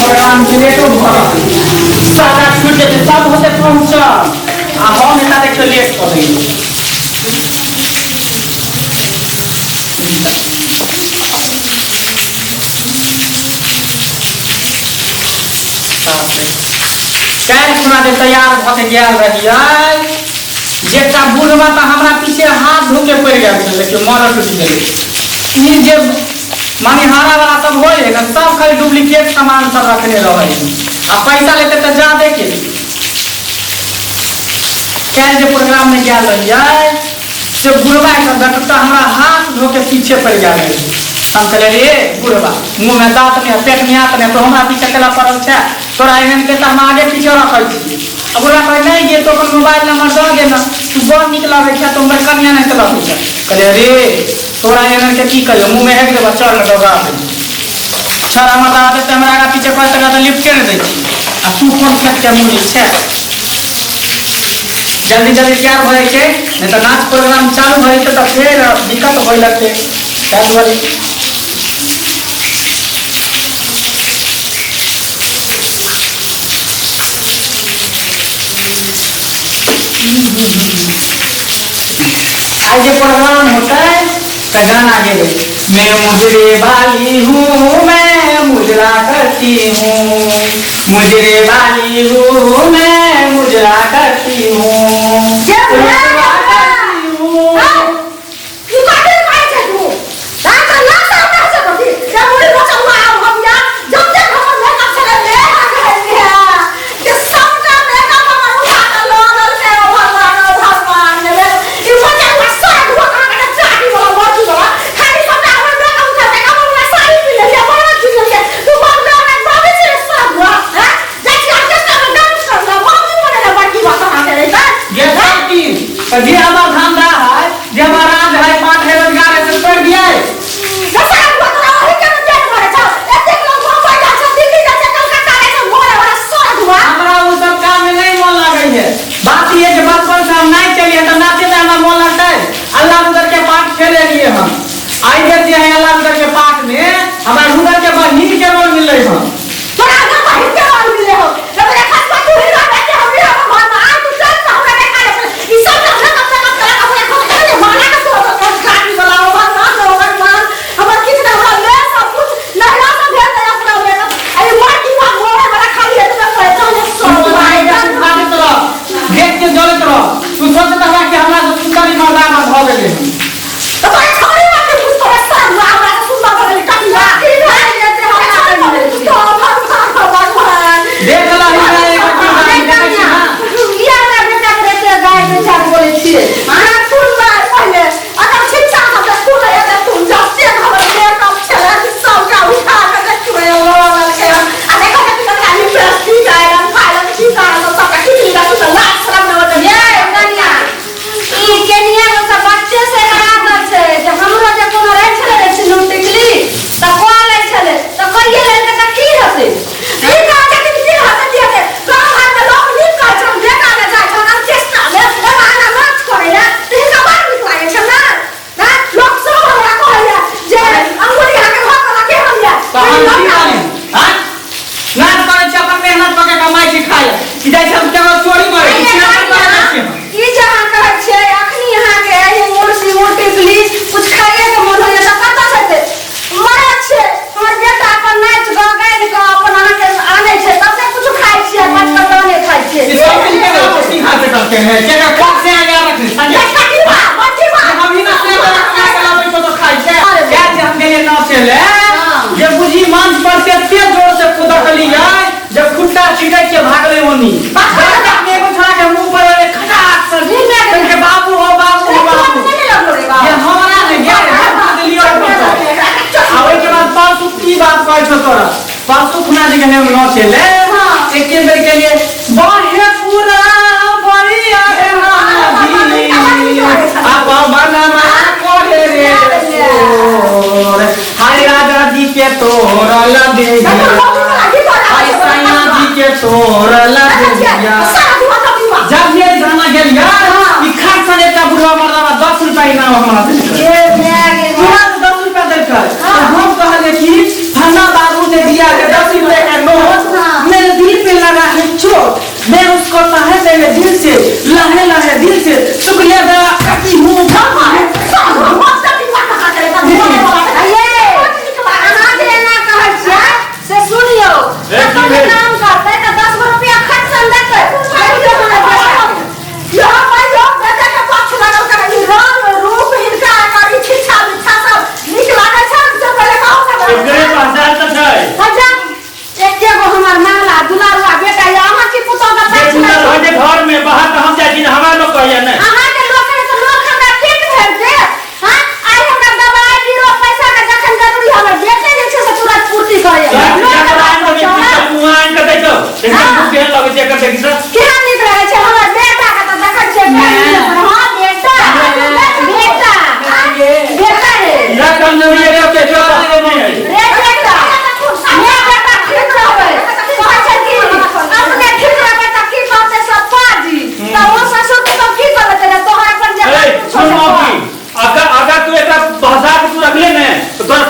Programme के लिए तो सारा छूट जाते सब होते पहुंच हम इतना देख लेट कर देंगे कैल खुना दे तैयार भ के गेल रहिए जेटा बुढ़वा तो हमरा पीछे हाथ धोके पड़ गया लेकिन मन टूट गई ई जे मनिहारा वाला सब होए ना सब खाली डुप्लीकेट सामान सब रखने रहे आ पैसा लेते तो जा दे के कैल जे प्रोग्राम में गेल रहिए से बुढ़वा एकदम डॉक्टर हमरा हाथ धोके पीछे पड़ गया हम कहले रे बुढ़वा मुंह में दांत नहीं पेट में हाथ नहीं तो हमरा पीछे केला पड़ल छे तोरा एहन के हम आगे पीछे रखल छी अब बुढ़वा कहे नहीं ये तो अपन मोबाइल नंबर दे देना तू बहुत निक लगे छे तुम कन्या नहीं चला छे कहले रे तोरा एहन के की कहियो मुंह में हेक देबा चल न दगा सर हमरा आदे त हमरा का पीछे पड़ तक लिफ्ट के दे आ तू कौन के मुंह छे जल्दी जल्दी तैयार होए के नहीं तो नाच प्रोग्राम चालू होए तो फिर दिक्कत होए लगते चालू वाली आज प्रोग्राम होता है तो गाना गे मैं मुजरे वाली हूँ मैं मुजरा करती हूँ मुजरे वाली हूँ मैं मुजरा करती हूँ ये हमारा धंधा है ये हमारा राज है पाठ है रोजगार है सब कर दिया है हमारा वो सब काम में नहीं मन लगे है बात ये कि बचपन से हम नहीं चलिए तो नाचे में हमारा मन लगता है अल्लाह उधर के पाठ खेले लिए हम आई देते हैं अल्लाह उधर के पाठ में हमारे उधर के बहिन के रोल मिल रही हम जब खुट्टा छिड़क के भागले ओनी एगो छड़ा के मुंह पर खटाक सर के बाबू हो ये हमारा ने भाग लियो आवे के बाद परसु की बात कहै छ तोरा परसु खुना जी के हम न चले एक बेर के लिए बढ़े पूरा बढ़िया रे हादी आप बनमा कोरे रे हाय राजा जी के तोरल देगी के तोरल देगिया जब ये गाना गेल यार ई खाट से एकटा बुढ़वा मरदावा 10 रुपया इनाम हमरा दे ए भागे तुरंत 10 रुपया दे कर हम कहले कि थाना बाबू ने दिया के 10 रुपया का मेरे दिल पे लगा है चोट, मैं उसको तहे तहे दिल से लहे लहे दिल से शुक्रिया अदा करती हूँ। घर में बाहर हम जाए हमारा लोग कहिए ना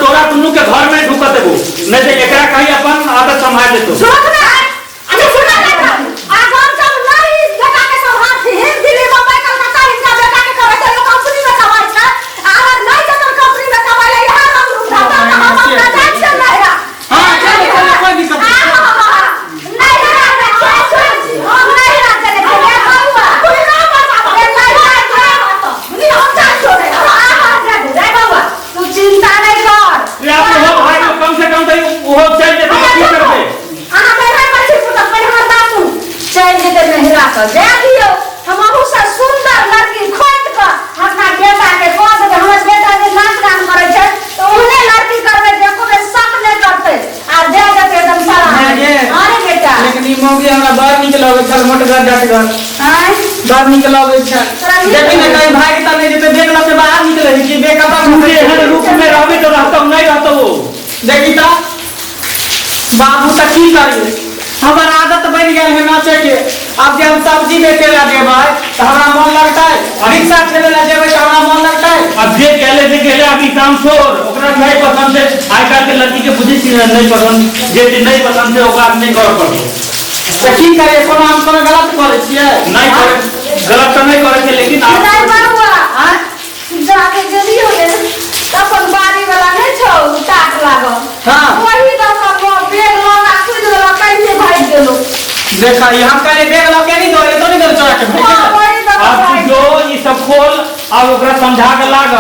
तोरा तुन्नू के घर में ढुका देबो नहीं तो एकरा कहीं अपन आदत संभाल ले तो बाहर निकलोगे चल मोट घर जाते घर बाहर निकलोगे चल लेकिन कहीं भाई के तले जे देख लो से बाहर निकले कि बेकता मुझे हर रूप में रहबे तो रहता नहीं रहता वो देखी ता बाबू त की करिए हमार आदत बन गेल है नाचे के अब जब हम सब्जी बेचे ला देबै त हमरा मन लगता है रिक्शा चले ला देबै त हमरा मन लगता है अब जे कहले से कहले अभी काम छोड़ ओकरा नहीं पसंद है आइ काल के लड़की के बुझी नहीं पसंद जे नहीं पसंद है ओकरा नहीं कर पड़ो तो की करे कोनो हम कोनो गलत करे छियै नहीं करे गलत तो नहीं करे लेकिन आप नहीं बाबूआ हां जाके जल्दी हो गए अपन बारी वाला नहीं छौ टाट लागो हां वही तो सब बेग लगा खुद लगा कैसे भाग गेलो देखा हम करे बेग लगा के नहीं दोरे तो नहीं कर चोरा के भाग अब जो ये सब खोल अब ओकरा समझा के लाग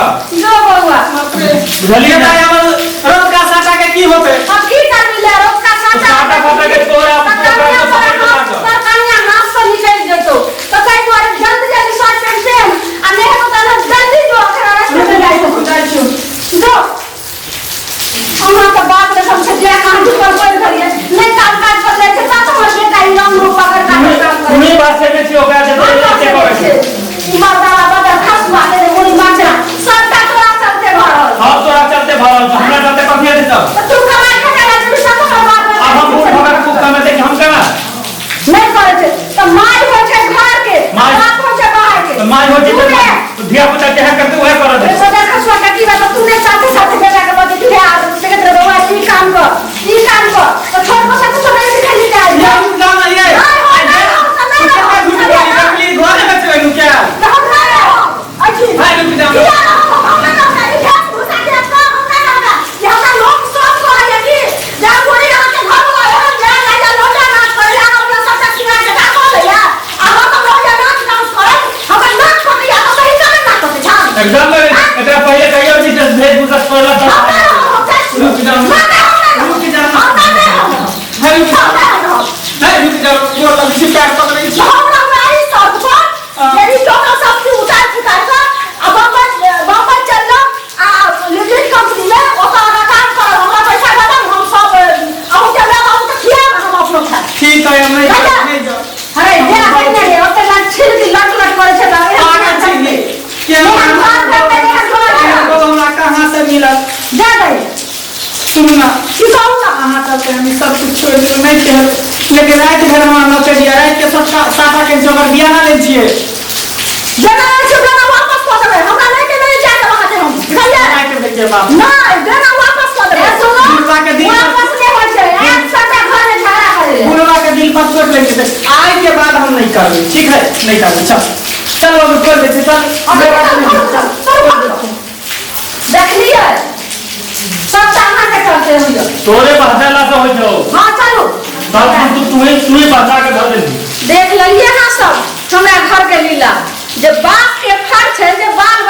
जो बाबूआ बुझलिए ना रोज का साटा के की होबे अब की कर मिले रोज का साटा साटा के तोरा पर कन्या नाच से निकल जतो तो कई बार जल्दी जल्दी शॉर्ट पेंट से आ नहीं तो तने जल्दी जो अखरा रास्ते में जाई तो जो हम तो बात रे समझ जे काम पर कोई करिए नहीं काम काज कर ले तो तो मजे का नाम रूप पकड़ का काम करे तुम्ही बात से में ओकरा जे से करे मर्दावा बदल खास बात रे मोरी माचा सब का तोरा चलते भरल हां तोरा चलते भरल हमरा चलते कथि है तब तू कमाई खटा रे सब का बात अब हम भूख भगर को कमे देख हम करा नहीं करे छे तो मार हो छे घर के बाप हो छे बाहर के तो मार हो छे तो धिया पुता के करते वह कर दे सदा खसवा का की बात तूने साथे साथे बेटा के बात तू यार से के बाबा ई काम कर तो छोड़ को सब कुछ नहीं सिखाई जाए हम काम नहीं है घर में चले नु क्या अच्छी भाई रुक जाओ एकदम एकरा पहले कहियो कि भेज बुझत पड़ला रुक जाओ रुक जाओ वो लग से पैर पकड़ रही ठीक है हम नहीं जाओ अरे जे अपने रे ओते लट छिल की लट करे छे आगे छिले के हमरा कहां से मिला जा दे सुनना की कहूंगा कहां तक हम सब कुछ छोड़ दे नहीं के लेकिन रात भर हम न के दिया रात के सब साटा के जोगर बिया ना ले छिए देना छुपना वापस कर दे हमरा नहीं के नहीं जाके वहां से हम भैया नहीं के बाप नहीं देना वापस कर दे सुनो के दिन वापस नहीं हो छे एक सटा घर में झाड़ा पासपोर्ट लेंगे थे आज के बाद हम नहीं करेंगे, ठीक है? नहीं करेंगे, चल चल अभी कर देते, चल देख लिया सब ताना के करते हो जो तोरे भाषा ला तो हो जाओ हाँ चलो सब तुम्हें भाषा के धर देंगे देख लिया ना सब हमारे घर के लीला जब बाप के फर्ज है जब बाप